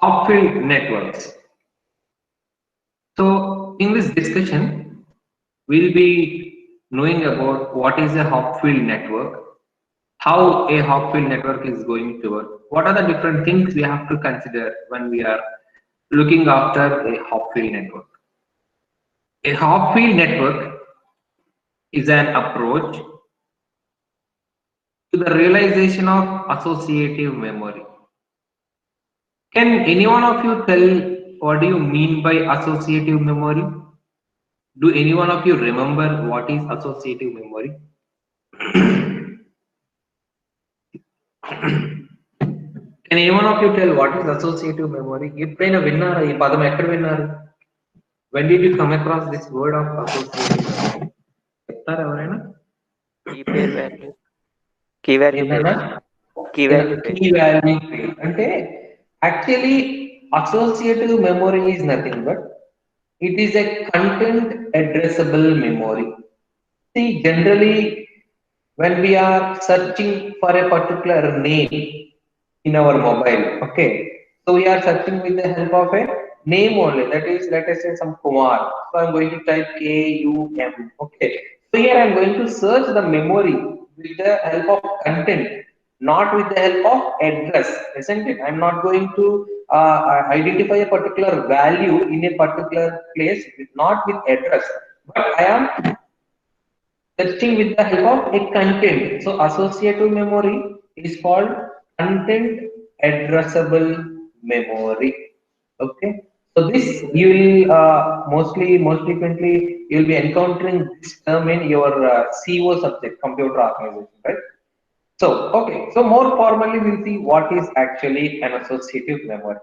Hopfield networks. So, in this discussion, we'll be knowing about what is a Hopfield network, how a Hopfield network is going to work, what are the different things we have to consider when we are looking after a Hopfield network. A Hopfield network is an approach to the realization of associative memory. Can any one of you tell what do you mean by associative memory? Do any one of you remember what is associative memory? Can any one of you tell what is associative memory? ఎప్పుడైనా విన్నారా ఈ పదం ఎక్కడ విన్నారు? When did you come across this word of associative memory? చెప్తారా ఎవరైనా? Key pair value. Key value pair. ఏదైనా Key value pair. key value pair. అంటే actually associative memory is nothing but it is a content addressable memory. See, generally when we are searching for a particular name in our mobile, okay, so we are searching with the help of a name only, that is, let us say some Kumar, so I'm going to type KUM, okay, so here I'm going to search the memory with the help of content, not with the help of address, isn't it? I'm not going to identify a particular value in a particular place not with address, but I am searching with the help of a content. So associative memory is called content addressable memory. Okay. So this you will most frequently you will be encountering this term in your CO subject, computer organization, right? So okay. So more formally, we'll see what is actually an associative memory.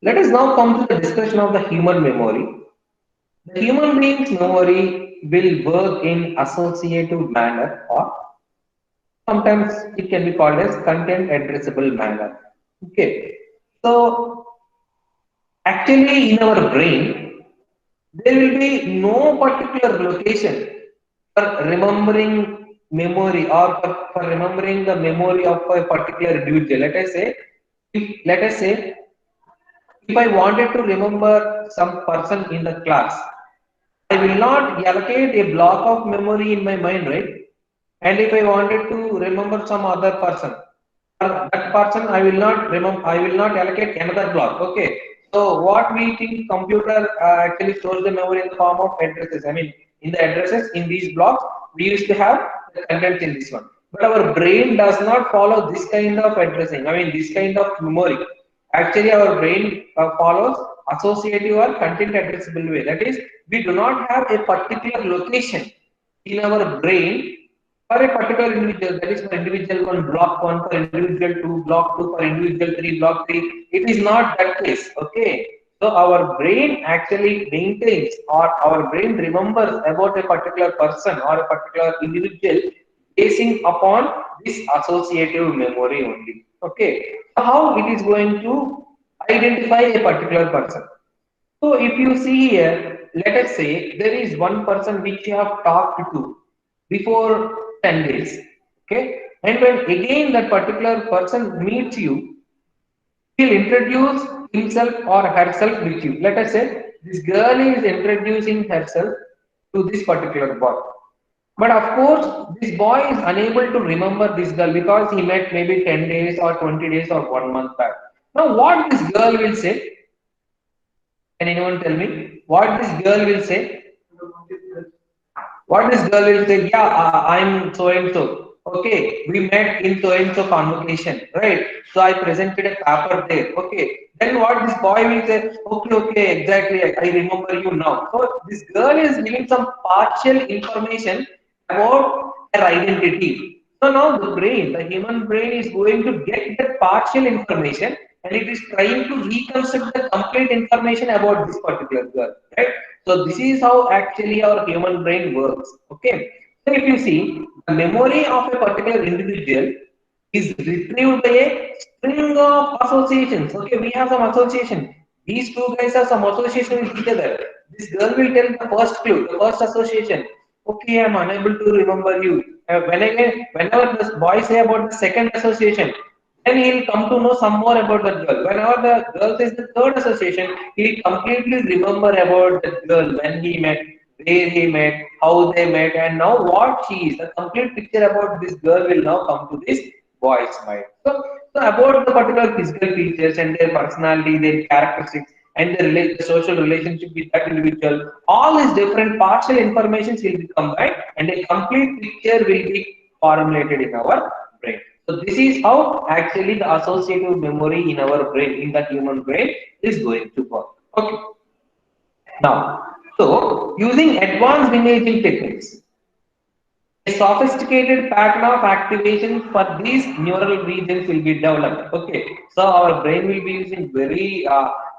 Let us now come to the discussion of the human memory. The human being's memory will work in associative manner, or sometimes it can be called as content addressable manner. Okay. So actually in our brain, there will be no particular location for remembering memory or for remembering the memory of a particular individual. Let us say if I wanted to remember some person in the class, I will not allocate a block of memory in my mind, right? And if I wanted to remember some other person, or that person, I will not remember. I will not allocate another block. Okay. So what we think computer actually stores the memory in the form of addresses. I mean, in the addresses in these blocks, we used to have the contents in this one. But our brain does not follow this kind of addressing. I mean, this kind of memory. Actually, our brain follows associative or content addressable way. That is, we do not have a particular location in our brain for a particular individual. That is for individual one, block one, for individual two, block two, for individual three, block three. It is not that case. Okay. So our brain actually maintains or our brain remembers about a particular person or a particular individual basing upon this associative memory only. Okay. So how it is going to identify a particular person? So if you see here, let us say there is one person which you have talked to before 10 days. Okay. And when again that particular person meets you, he'll introduce himself or herself with you. Let us say this girl is introducing herself to this particular boy. But of course, this boy is unable to remember this girl because he met maybe 10 days or 20 days or 1 month back. Now, what this girl will say? Can anyone tell me what this girl will say? What this girl will say? Yeah, I'm so and so. Okay, we met in so and so convocation, right? So I presented a paper there. Okay, then what this boy will say? Okay, okay, exactly. I remember you now. So this girl is giving some partial information about her identity. So now the brain, the human brain is going to get that partial information and it is trying to reconstruct the complete information about this particular girl, right? So this is how actually our human brain works. Okay. So if you see the memory of a particular individual is retrieved by a string of associations. Okay, we have some association. These two guys have some association with each other. This girl will tell the first clue, the first association. Okay, I'm unable to remember you. Whenever the boy say about the second association, then he'll come to know some more about that girl. Whenever the girl is the third association, he'll completely remember about that girl, when he met, where he met, how they met, and now what she is. The complete picture about this girl will now come to this boy's mind. So about the particular physical features and their personality, their characteristics, and the social relationship with that individual, all these different partial informations will be combined, and a complete picture will be formulated in our brain. So this is how actually the associative memory in our brain, in the human brain, is going to work. Okay. Now, so using advanced imaging techniques, a sophisticated pattern of activation for these neural regions will be developed. Okay, so our brain will be using very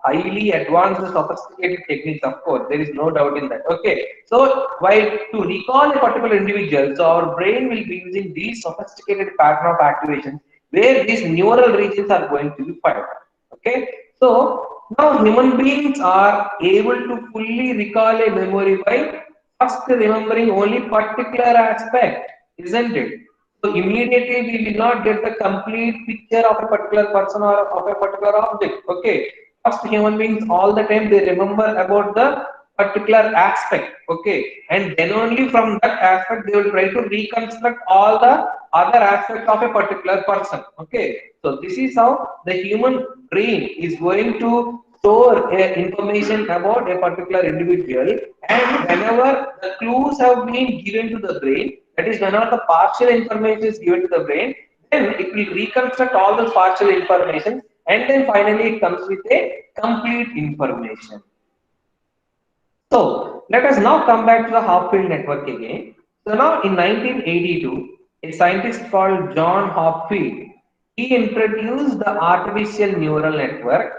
highly advanced, sophisticated techniques. Of course, there is no doubt in that. Okay, so while to recall a particular individual, so our brain will be using these sophisticated pattern of activation where these neural regions are going to be fired. Okay, so now human beings are able to fully recall a memory by first remembering only particular aspect, isn't it? So immediately we will not get the complete picture of a particular person or of a particular object. Okay. First human beings all the time they remember about the particular aspect. Okay. And then only from that aspect they will try to reconstruct all the other aspects of a particular person. Okay. So this is how the human brain is going to store information about a particular individual, and whenever the clues have been given to the brain, that is whenever the partial information is given to the brain, then it will reconstruct all the partial information, and then finally it comes with a complete information. So let us now come back to the Hopfield network again. So now in 1982, a scientist called John Hopfield, he introduced the artificial neural network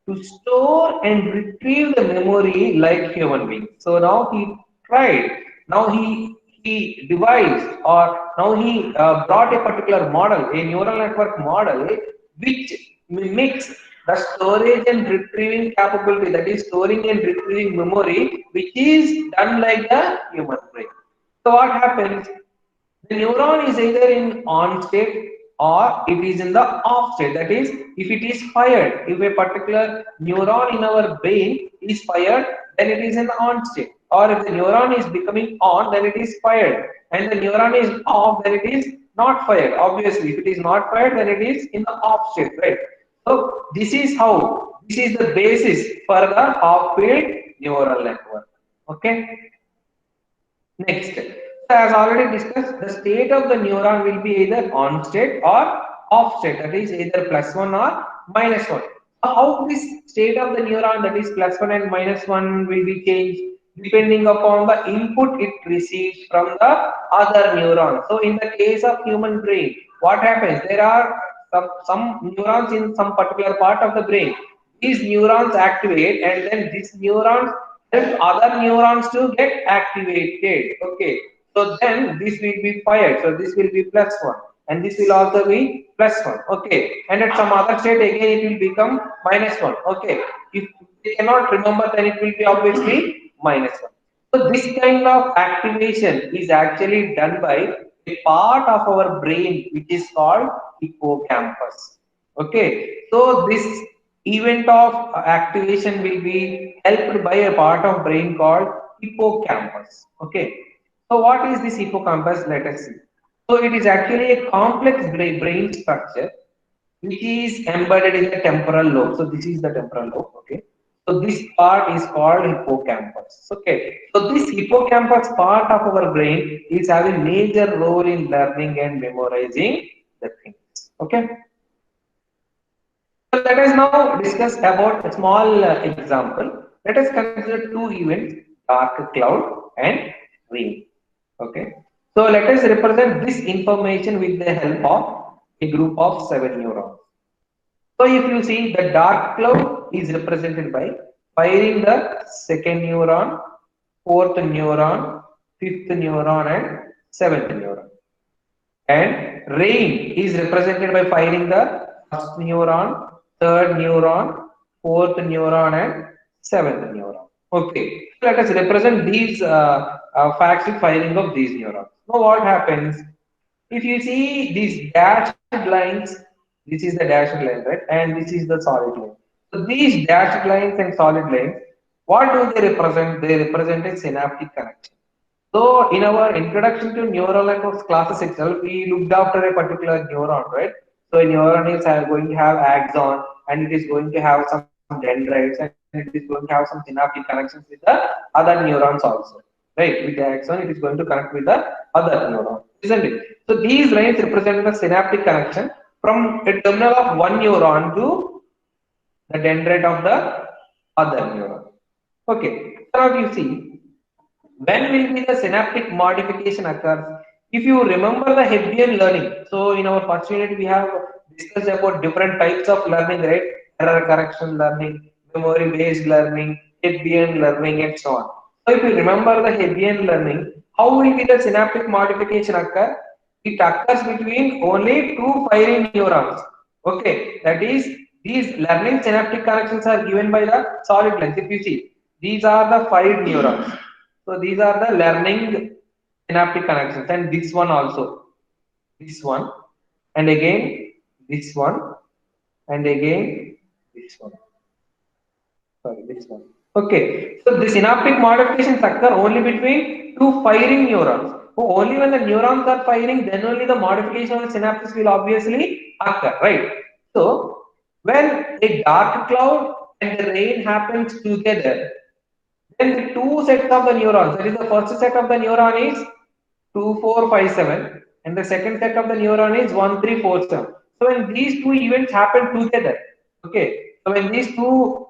to store and retrieve the memory like human beings. So now he tried, now he devised, or now he brought a particular model, a neural network model, which mimics the storage and retrieving capability, that is storing and retrieving memory, which is done like the human brain. So what happens? The neuron is either in on state or it is in the off state. That is, if it is fired, if a particular neuron in our brain is fired, then it is in the on state. Or if the neuron is becoming on, then it is fired. And the neuron is off, then it is not fired. Obviously, if it is not fired, then it is in the off state, right? So this is how, this is the basis for the half-field neural network. Okay. Next, so as already discussed, the state of the neuron will be either on state or off state, that is either +1 or -1. So how this state of the neuron, that is +1 and -1, will be changed depending upon the input it receives from the other neuron. So in the case of human brain, what happens? There are some neurons in some particular part of the brain. These neurons activate, and then these neurons help other neurons to get activated. Okay, so then this will be fired. So this will be +1, and this will also be +1. Okay, and at some other state again it will become -1. Okay, if they cannot remember, then it will be obviously -1. So this kind of activation is actually done by a part of our brain which is called hippocampus. Okay, so this event of activation will be helped by a part of brain called hippocampus. Okay, so what is this hippocampus? Let us see. So it is actually a complex brain structure which is embedded in the temporal lobe. So this is the temporal lobe. Okay, so this part is called hippocampus. Okay, so this hippocampus part of our brain is having major role in learning and memorizing the things. Okay. So let us now discuss about a small example. Let us consider two events, dark cloud and rain. Okay. So let us represent this information with the help of a group of 7 neurons. So if you see, the dark cloud is represented by firing the second neuron, fourth neuron, fifth neuron, and seventh neuron. And rain is represented by firing the first neuron, third neuron, fourth neuron, and seventh neuron. Okay, so let us represent these facts with firing of these neurons. Now, what happens if you see these dashed lines? This is the dashed line, right? And this is the solid line. So these dashed lines and solid lines, what do they represent? They represent a synaptic connection. So in our introduction to neural networks classes itself, we looked after a particular neuron, right? So a neuron is going to have axon, and it is going to have some dendrites, and it is going to have some synaptic connections with the other neurons also, right? With the axon, it is going to connect with the other neuron, isn't it? So these lines represent the synaptic connection from a terminal of one neuron to the dendrite of the other neuron. Okay, so now you see, when will be the synaptic modification occurs? If you remember the Hebbian learning, so in our first unit we have discussed about different types of learning, right? Error correction learning, memory based learning, Hebbian learning, and so on. So if you remember the Hebbian learning, how will be the synaptic modification occur? It occurs between only two firing neurons. Okay, that is, these learning synaptic connections are given by the solid lines. If you see, these are the fired neurons. So these are the learning synaptic connections, and this one also, this one, and again this one, and again this one. Sorry, this one. Okay, so the synaptic modifications occur only between two firing neurons. So only when the neurons are firing, then only the modification of the synapses will obviously occur, right? So when a dark cloud and the rain happens together, then the two sets of the neurons, that is the first set of the neuron is 2, 4, 5, 7, and the second set of the neuron is 1, 3, 4, 7. So when these two events happen together, okay, so when these two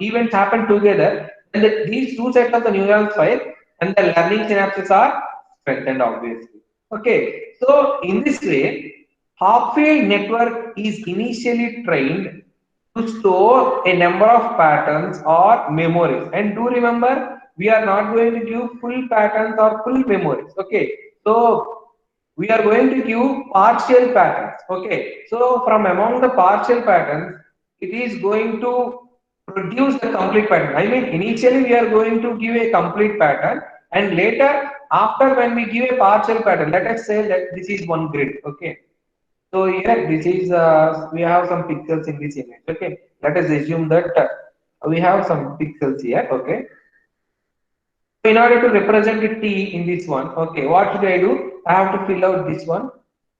events happen together, then these two sets of the neurons fire and the learning synapses are strengthened, obviously. Okay, so in this way, half-wave network is initially trained to store a number of patterns or memories. And do remember, we are not going to give full patterns or full memories. Okay, so we are going to give partial patterns. Okay, so from among the partial patterns, it is going to produce the complete pattern. I mean, initially we are going to give a complete pattern, and later, after when we give a partial pattern, let us say that this is one grid. Okay, so here this is we have some pixels in this image. Okay, let us assume that we have some pixels here. Okay, so in order to represent the t in this one, okay, what should I do? I have to fill out this one.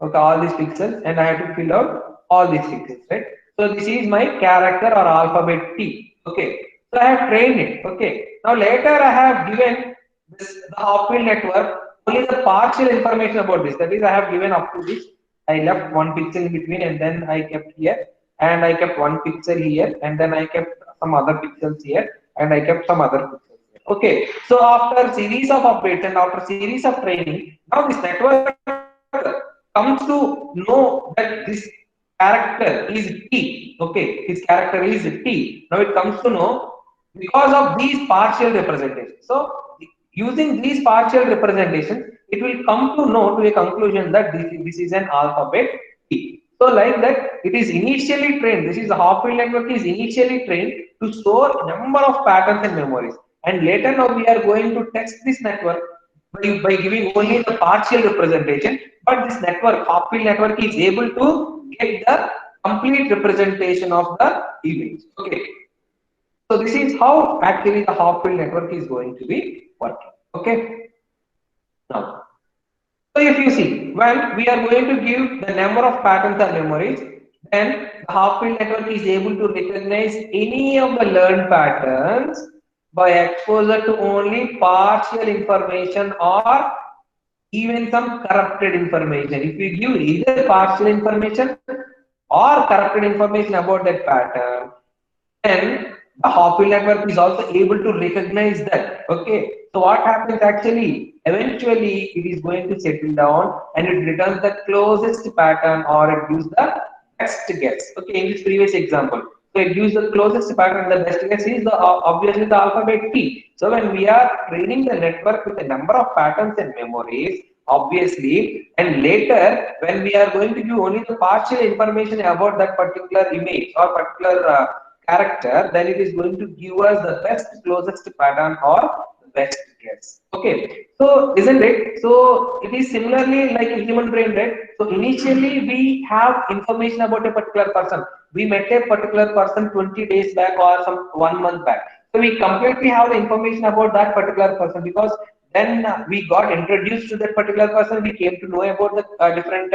Okay, all these pixels, and I have to fill out all these pixels, right? So this is my character or alphabet t. Okay, so I have trained it. Okay, now later I have given this the half-wheel network only the partial information about this. That is, I have given up to this. I left one pixel in between, and then I kept here, and I kept one pixel here, and then I kept some other pixels here, and I kept some other pixels here. Okay, so after series of updates and after series of training, now this network comes to know that this character is T. Okay, his character is T. Now it comes to know because of these partial representations. So using these partial representations, it will come to know to a conclusion that this is an alphabet T. So like that, it is initially trained. This is the half-wheel network is initially trained to store number of patterns and memories. And later now we are going to test this network by giving only the partial representation, but this network, half-wheel network, is able to get the complete representation of the image. Okay, so this is how actually the half-wheel network is going to be working. Okay, now, so if you see, when we are going to give the number of patterns and memories, then the half-wheel network is able to recognize any of the learned patterns by exposure to only partial information or even some corrupted information. If we give either partial information or corrupted information about that pattern, then the half-wheel network is also able to recognize that. Okay, so what happens actually? Eventually, it is going to settle down and it returns the closest pattern or it gives the best guess. Okay, in this previous example, so it gives the closest pattern. The best guess is the obviously the alphabet T. So when we are training the network with a number of patterns and memories, obviously, and later when we are going to give only the partial information about that particular image or particular character, then it is going to give us the best closest pattern or the best Yes. Okay. So isn't it? So it is similarly like a human brain, right? So initially we have information about a particular person. We met a particular person 20 days back or some 1 month back. So we completely have the information about that particular person because then we got introduced to that particular person. We came to know about the different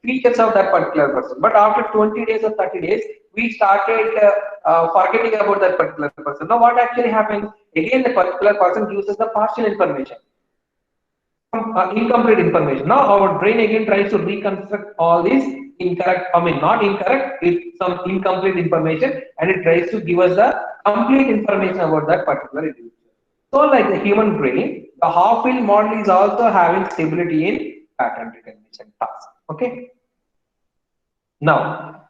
features of that particular person. But after 20 days or 30 days, we started forgetting about that particular person. Now, what actually happens? Again, the particular person gives us the partial information, incomplete information. Now, our brain again tries to reconstruct all these incorrect, I mean, not incorrect, it's some incomplete information, and it tries to give us the complete information about that particular individual. So, like the human brain, the half-wheel model is also having stability in pattern recognition task. Okay. Now,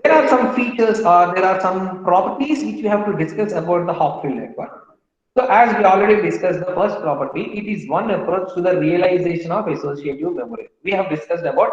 there are some features or there are some properties which we have to discuss about the Hopfield network. So as we already discussed the first property, it is one approach to the realization of associative memory. We have discussed about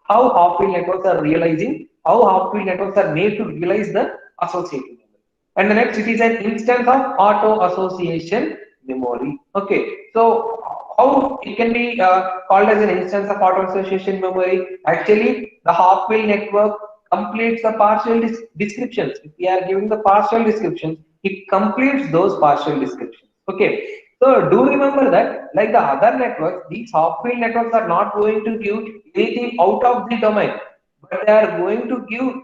how Hopfield networks are realizing, how Hopfield networks are made to realize the associative memory. And the next, it is an instance of auto association memory. Okay, so how it can be called as an instance of auto association memory? Actually, the Hopfield network completes the partial descriptions. If we are giving the partial descriptions, it completes those partial descriptions. Okay, so do remember that, like the other networks, these Hopfield networks are not going to give anything out of the domain, but they are going to give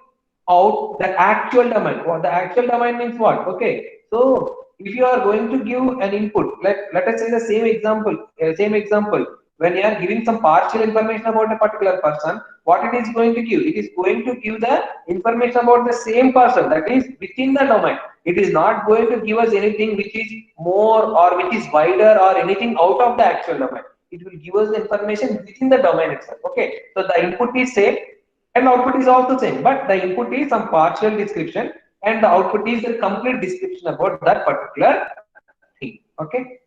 out the actual domain. What the actual domain means what? Okay, so if you are going to give an input, let us say the same example, when you are giving some partial information about a particular person, what it is going to give? It is going to give the information about the same person, that is within the domain. It is not going to give us anything which is more or which is wider or anything out of the actual domain. It will give us the information within the domain itself. Okay, so the input is same and output is also same, but the input is some partial description and the output is a complete description about that particular thing. Okay,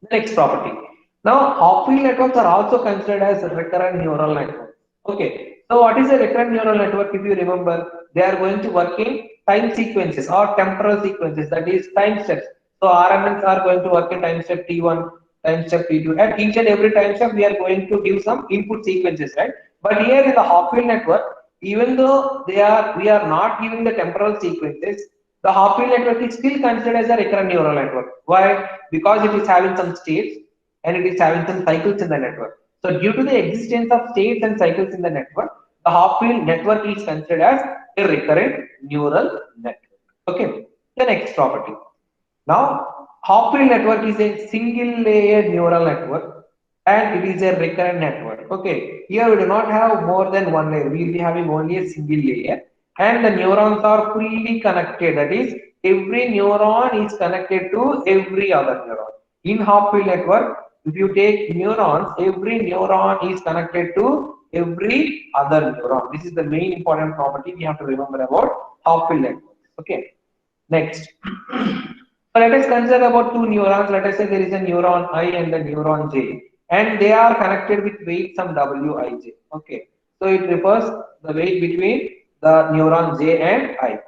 the next property. Now, Hopfield networks are also considered as recurrent neural networks. Okay, so what is a recurrent neural network? If you remember, they are going to work in time sequences or temporal sequences, that is time steps. So RNNs are going to work in time step T1, time step T2, and each and every time step we are going to give some input sequences, right? But here in the Hopfield network, even though we are not giving the temporal sequences, the Hopfield network is still considered as a recurrent neural network. Why? Because it is having some states and it is having some cycles in the network. So due to the existence of states and cycles in the network, the Hopfield network is considered as a recurrent neural network. Okay. The next property. Now, Hopfield network is a single layered neural network and it is a recurrent network. Okay, here we do not have more than one layer, we will be having only a single layer and the neurons are fully connected. That is, every neuron is connected to every other neuron. In Hopfield network, if you take neurons, every neuron is connected to every other neuron. This is the main important property we have to remember about Hopfield network. Okay, next. So let us consider about two neurons. Let us say there is a neuron I and a neuron J, and they are connected with weight some Wij. Okay, so it refers the weight between the neuron J and I.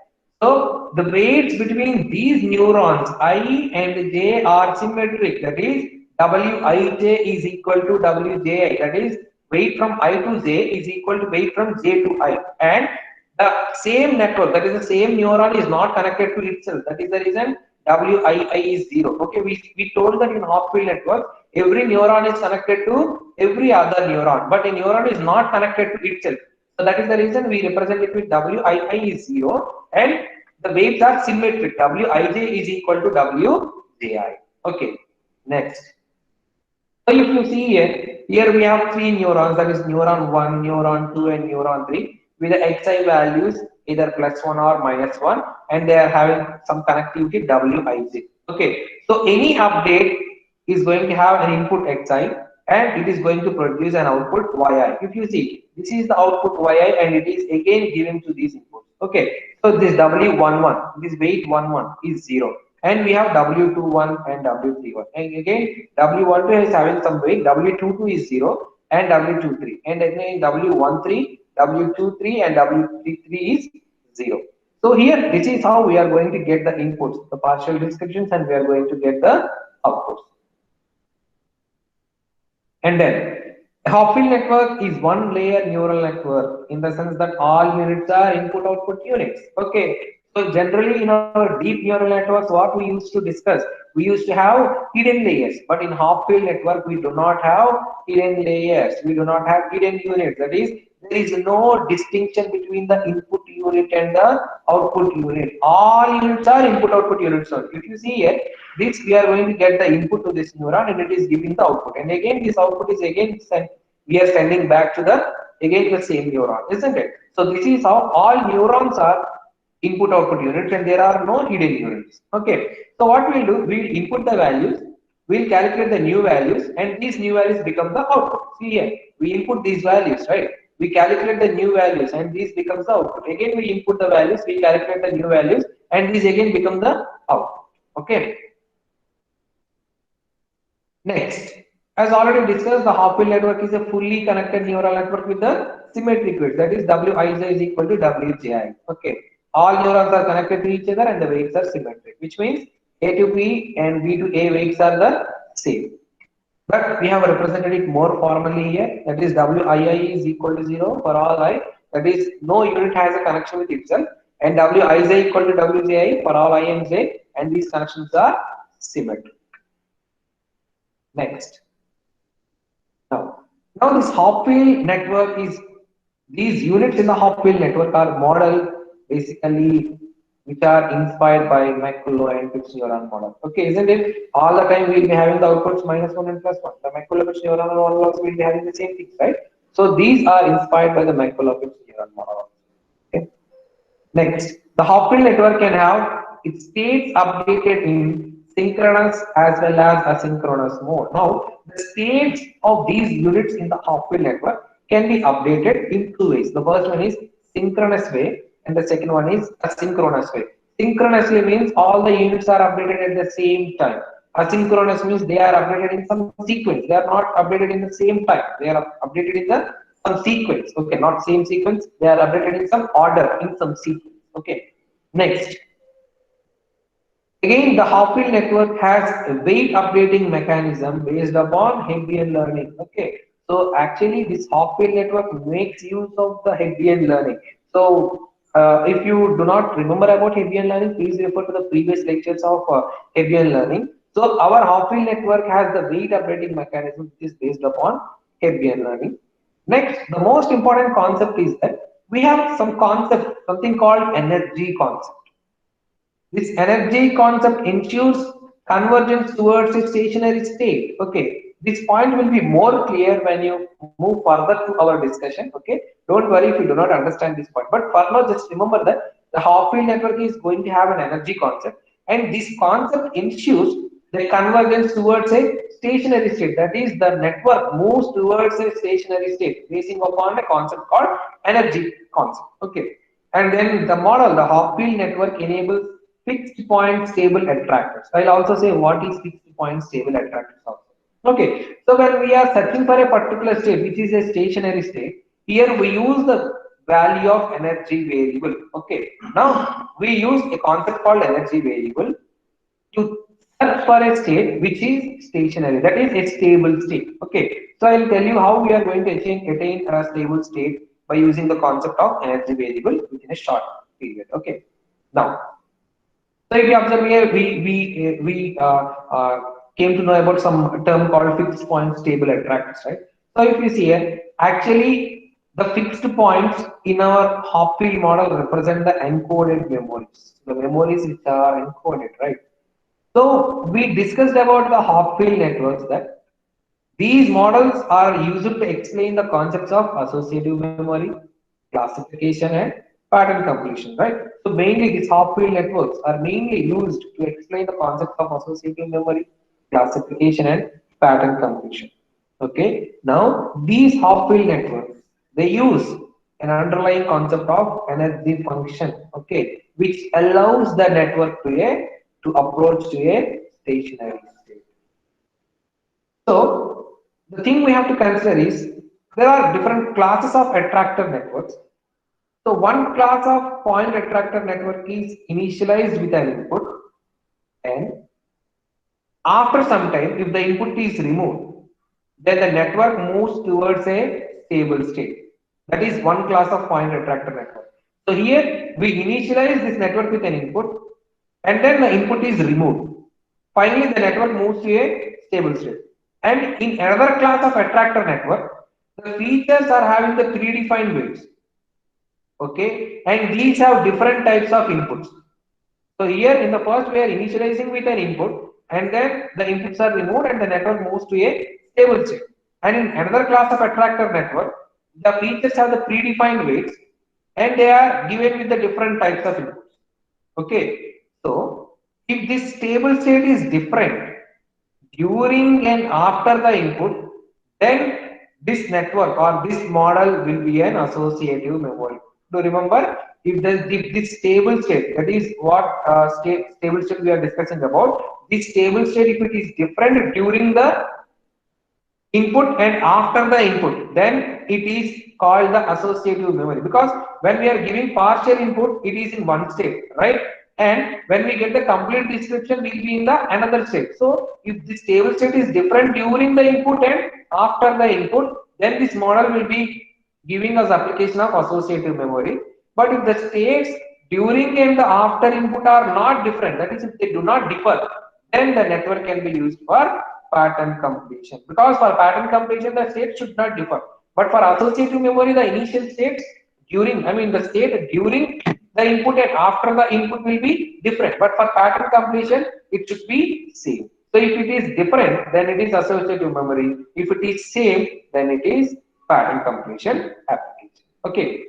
So the weights between these neurons I and J are symmetric. That is, Wij is equal to Wji. That is, weight from I to J is equal to weight from J to I, and the same network, that is the same neuron, is not connected to itself. That is the reason Wii is 0. Okay, we told that in Hopfield network, every neuron is connected to every other neuron, but a neuron is not connected to itself. So that is the reason we represent it with Wii is 0 and the weights are symmetric. Wij is equal to Wji. Okay, next. So if you see here we have three neurons, that is neuron 1, neuron 2 and neuron 3 with the xi values either +1 or -1 and they are having some connectivity Wij. Okay, so any update is going to have an input xi and it is going to produce an output yi. If you see, this is the output yi and it is again given to these inputs. Okay, so this W11, this weight 11 is 0. And we have W21 and W31. And again, W12 is having some weight, W22 is 0 and W23. And again, W13, W23 and W33 is 0. So here, this is how we are going to get the inputs, the partial descriptions, and we are going to get the outputs. And then a Hopfield network is one layer neural network in the sense that all units are input output units. Okay. So generally in our deep neural networks, what we used to discuss, we used to have hidden layers, but in Hopfield network, we do not have hidden layers. We do not have hidden units. That is, there is no distinction between the input unit and the output unit. All units are input output units. So if you see here, this we are going to get the input to this neuron and it is giving the output. And again, this output is again sent, we are sending back to the again the same neuron, isn't it? So this is how all neurons are input output units and there are no hidden units. Okay. So what we'll do, we'll input the values, we'll calculate the new values and these new values become the output. See here, we input these values, right? We calculate the new values and these becomes the output. Again, we input the values, we calculate the new values and these again become the output. Okay. Next, as already discussed, the Hopfield network is a fully connected neural network with the symmetric weight. That is Wij is equal to Wji. Okay. All neurons are connected to each other and the weights are symmetric, which means A to B and B to A weights are the same. But we have represented it more formally here. That is Wii is equal to 0 for all I. That is no unit has a connection with itself. And Wij equal to Wji for all I and j. And these connections are symmetric. Next. Now this Hopfield network is, these units in the Hopfield network are model basically which are inspired by Macaulay and Fitz neuron model. Okay, isn't it? All the time we'll be having the outputs -1 and +1. The Macaulay-Fitz neuron model also will be having the same things, right? So these are inspired by the Macaulay-Fitz neuron model. Okay. Next, the Hopfield network can have its states updated in synchronous as well as asynchronous mode. Now, the states of these units in the Hopfield network can be updated in two ways. The first one is synchronous way, and the second one is asynchronous way. Synchronously means all the units are updated at the same time. Asynchronous means they are updated in some sequence. They are not updated in the same time. They are updated in the some sequence. Okay, not same sequence. They are updated in some order, in some sequence. Okay. Next. Again, the Hopfield network has a weight updating mechanism based upon Hebbian learning. Okay, so actually this Hopfield network makes use of the Hebbian learning. So if you do not remember about Hebbian learning, please refer to the previous lectures of Hebbian learning. So our Hopfield network has the weight updating mechanism which is based upon Hebbian learning. Next, the most important concept is that we have some concept, something called energy concept. This energy concept ensures convergence towards a stationary state. Okay, this point will be more clear when you move further to our discussion. Okay, don't worry if you do not understand this point. But for now, just remember that the Hopfield network is going to have an energy concept, and this concept ensures the convergence towards a stationary state. That is, the network moves towards a stationary state, basing upon a concept called energy concept. Okay, and then the model, the Hopfield network enables fixed point stable attractors. I'll also say what is fixed point stable attractors also. Okay, so when we are searching for a particular state, which is a stationary state, here we use the value of energy variable. Okay, now we use a concept called energy variable to search for a state which is stationary, that is a stable state. Okay, so I'll tell you how we are going to attain a stable state by using the concept of energy variable within a short period. Okay, now. So if you observe here, we came to know about some term called fixed point stable attractors, right? So if you see here, actually the fixed points in our Hopfield model represent the encoded memories, the memories which are encoded, right? So we discussed about the Hopfield networks that these models are used to explain the concepts of associative memory, classification, and pattern completion, right? So mainly these Hopfield networks are mainly used to explain the concepts of associative memory, classification, and pattern completion. Okay. Now these Hopfield networks, they use an underlying concept of energy function, okay, which allows the network to approach to a stationary state. So the thing we have to consider is there are different classes of attractor networks. So one class of point attractor network is initialized with an input n. After some time, if the input is removed, then the network moves towards a stable state. That is one class of point attractor network. So here we initialize this network with an input, and then the input is removed. Finally, the network moves to a stable state. And in another class of attractor network, the features are having the predefined weights. Okay, and these have different types of inputs. So here in the first we are initializing with an input, and then the inputs are removed and the network moves to a stable state. And in another class of attractor network, the features have the predefined weights and they are given with the different types of inputs. Okay, so if this stable state is different during and after the input, then this network or this model will be an associative memory. So remember, if this stable state, that is what stable state we are discussing about, this stable state, if it is different during the input and after the input, then it is called the associative memory, because when we are giving partial input, it is in one state, right? And when we get the complete description, will be in the another state. So if the stable state is different during the input and after the input, then this model will be giving us application of associative memory. But if the states during and the after input are not different, that is if they do not differ, then the network can be used for pattern completion. Because for pattern completion, the state should not differ. But for associative memory, the initial states during, I mean the state during the input and after the input will be different. But for pattern completion, it should be same. So if it is different, then it is associative memory. If it is same, then it is pattern completion application. Okay.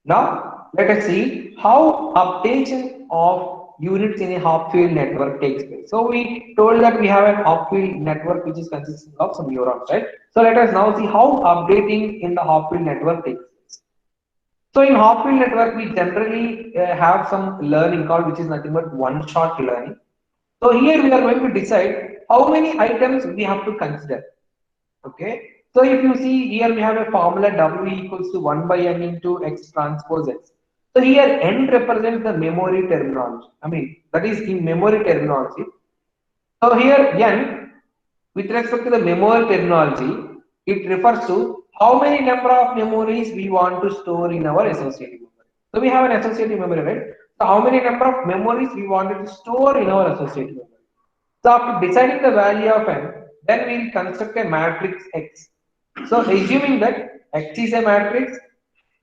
Now, let us see how updation of units in a Hopfield network takes place. So we told that we have an Hopfield network which is consisting of some neurons, right? So let us now see how updating in the Hopfield network takes place. So in Hopfield network, we generally have some learning called, which is nothing but one-shot learning. So here we are going to decide how many items we have to consider. Okay. So if you see here, we have a formula W equals to 1 by N into X transpose X. So here N represents the memory terminology. I mean, that is in memory terminology. So here N, with respect to the memory terminology, it refers to how many number of memories we want to store in our associative memory. So we have an associative memory, right? So how many number of memories we wanted to store in our associative memory. So after deciding the value of N, then we will construct a matrix X. So assuming that X is a matrix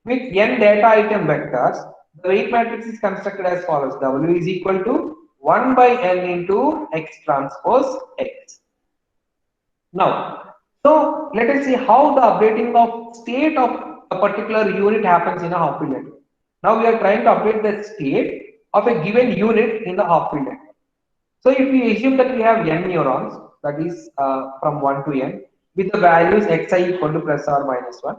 with n data item vectors, the weight matrix is constructed as follows. W is equal to 1 by n into X transpose X. Now, so let us see how the updating of state of a particular unit happens in a Hopfield network. Now we are trying to update the state of a given unit in the Hopfield network. So if we assume that we have n neurons, that is from 1 to n, with the values xi equal to plus or minus 1.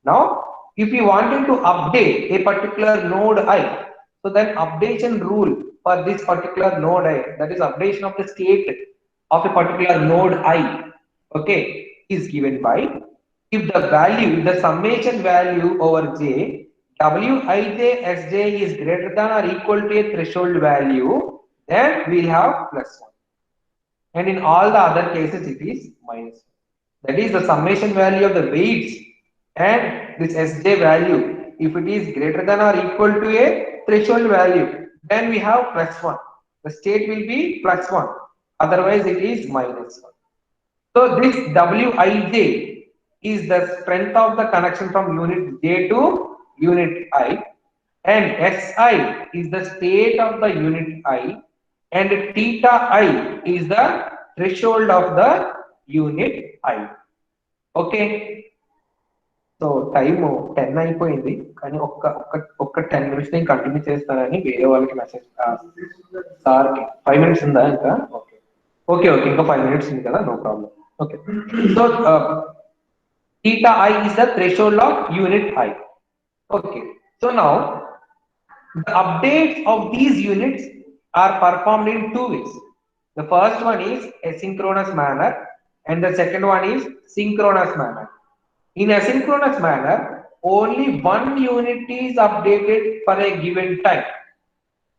Now, if we wanted to update a particular node I, so then updation rule for this particular node I, that is updation of the state of a particular node I, okay, is given by, if the value, the summation value over j, wij sj is greater than or equal to a threshold value, then we'll have plus 1. And in all the other cases, it is minus 1. That is the summation value of the weights and this sj value. If it is greater than or equal to a threshold value, then we have plus 1. The state will be plus 1. Otherwise, it is minus 1. So this wij is the strength of the connection from unit j to unit I, and si is the state of the unit I, and theta I is the threshold of the unit I. Okay. So time 10 అయిపోయింది, కానీ ఒక్క 10 minutes నేను continue చేస్తానని వేరే వాళ్ళకి message సార్కి 5 minutes ఉందా ఇంకా? ఓకే ఓకే ఓకే ఇంకా 5 minutes ఉంది కదా, no problem. Okay, so theta I is the threshold of unit I. Okay, so now the updates of these units are performed in two ways. The first one is asynchronous manner and the second one is synchronous manner. In asynchronous manner, only one unit is updated for a given time.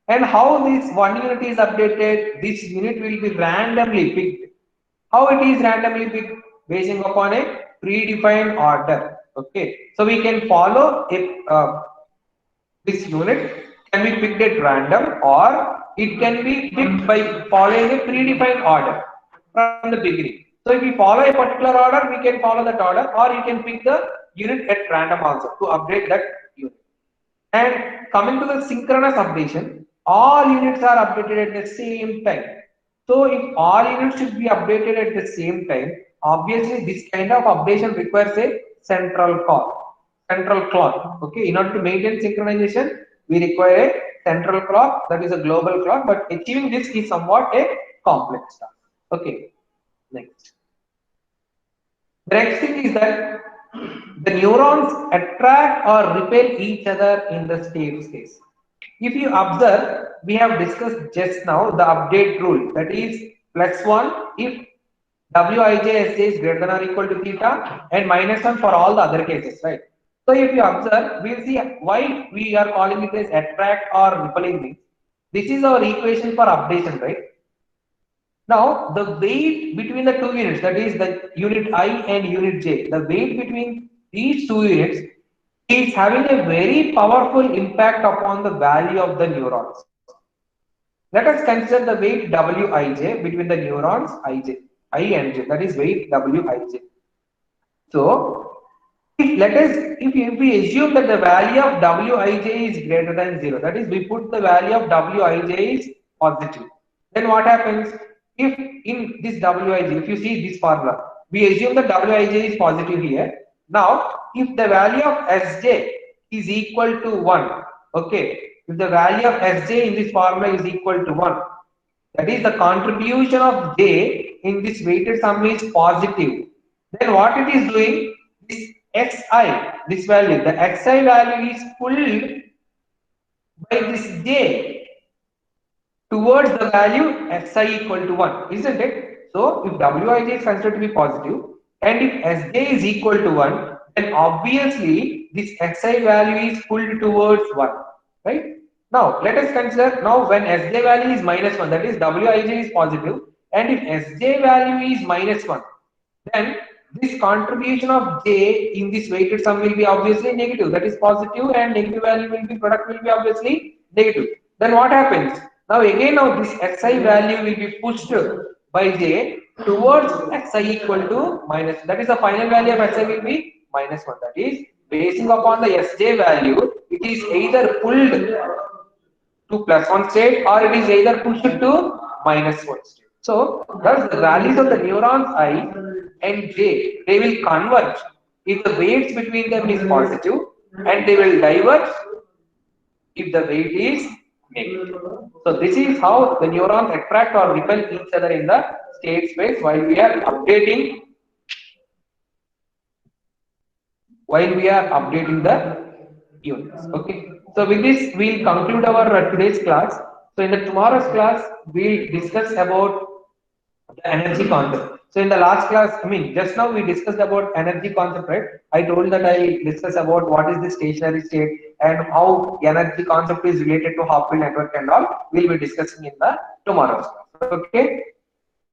And how this one unit is updated, this unit will be randomly picked. How it is randomly picked? Basing upon a predefined order. Okay, so we can follow a this unit can be picked at random, or it can be picked by following a predefined order from the beginning. So if we follow a particular order, we can follow that order, or you can pick the unit at random also to update that unit. And coming to the synchronous updation, all units are updated at the same time. So if all units should be updated at the same time, obviously this kind of updation requires a central clock. Central clock. Okay, in order to maintain synchronization, we require a central clock, that is a global clock, but achieving this is somewhat a complex task. Okay, next. The next thing is that the neurons attract or repel each other in the state space. If you observe, we have discussed just now the update rule, that is +1 if Wij is greater than or equal to theta, and -1 for all the other cases, right? So if you observe, we'll see why we are calling it as attract or repelling things. This is our equation for updation, right? Now, the weight between the two units, that is the unit I and unit J, the weight between these two units is having a very powerful impact upon the value of the neurons. Let us consider the weight Wij between the neurons I and J, that is weight Wij. So, if we assume that the value of Wij is greater than 0, that is, we put the value of Wij is positive, then what happens? If in this Wij, if you see this formula, we assume that Wij is positive here. Now, if the value of Sj is equal to 1, okay, if the value of Sj in this formula is equal to 1, that is the contribution of J in this weighted sum is positive, then what it is doing, this xi, this value, the xi value is pulled by this J towards the value xi equal to 1, isn't it? So if Wij is considered to be positive and if Sj is equal to 1, then obviously this xi value is pulled towards 1, right? Now let us consider, now when Sj value is -1, that is Wij is positive, and if Sj value is -1, then this contribution of J in this weighted sum will be obviously negative, that is positive, and negative value will be, product will be obviously negative. Then what happens? Now again, now this xi value will be pushed by J towards xi equal to minus, that is the final value of xi will be -1, that is basing upon the Sj value, it is either pulled to +1 state or it is either pushed to -1 state. So thus the values of the neurons I and J, they will converge if the weights between them is positive, and they will diverge if the weight is negative. So this is how the neurons attract or repel each other in the state space while we are updating the units. Okay. So with this, we'll conclude our today's class. So in the tomorrow's class, we'll discuss about the energy concept. So in the last class, I mean, just now we discussed about energy concept, right? I told that I discuss about what is the stationary state and how energy concept is related to Hopfield network and all. We'll be discussing in the tomorrow's class. Okay.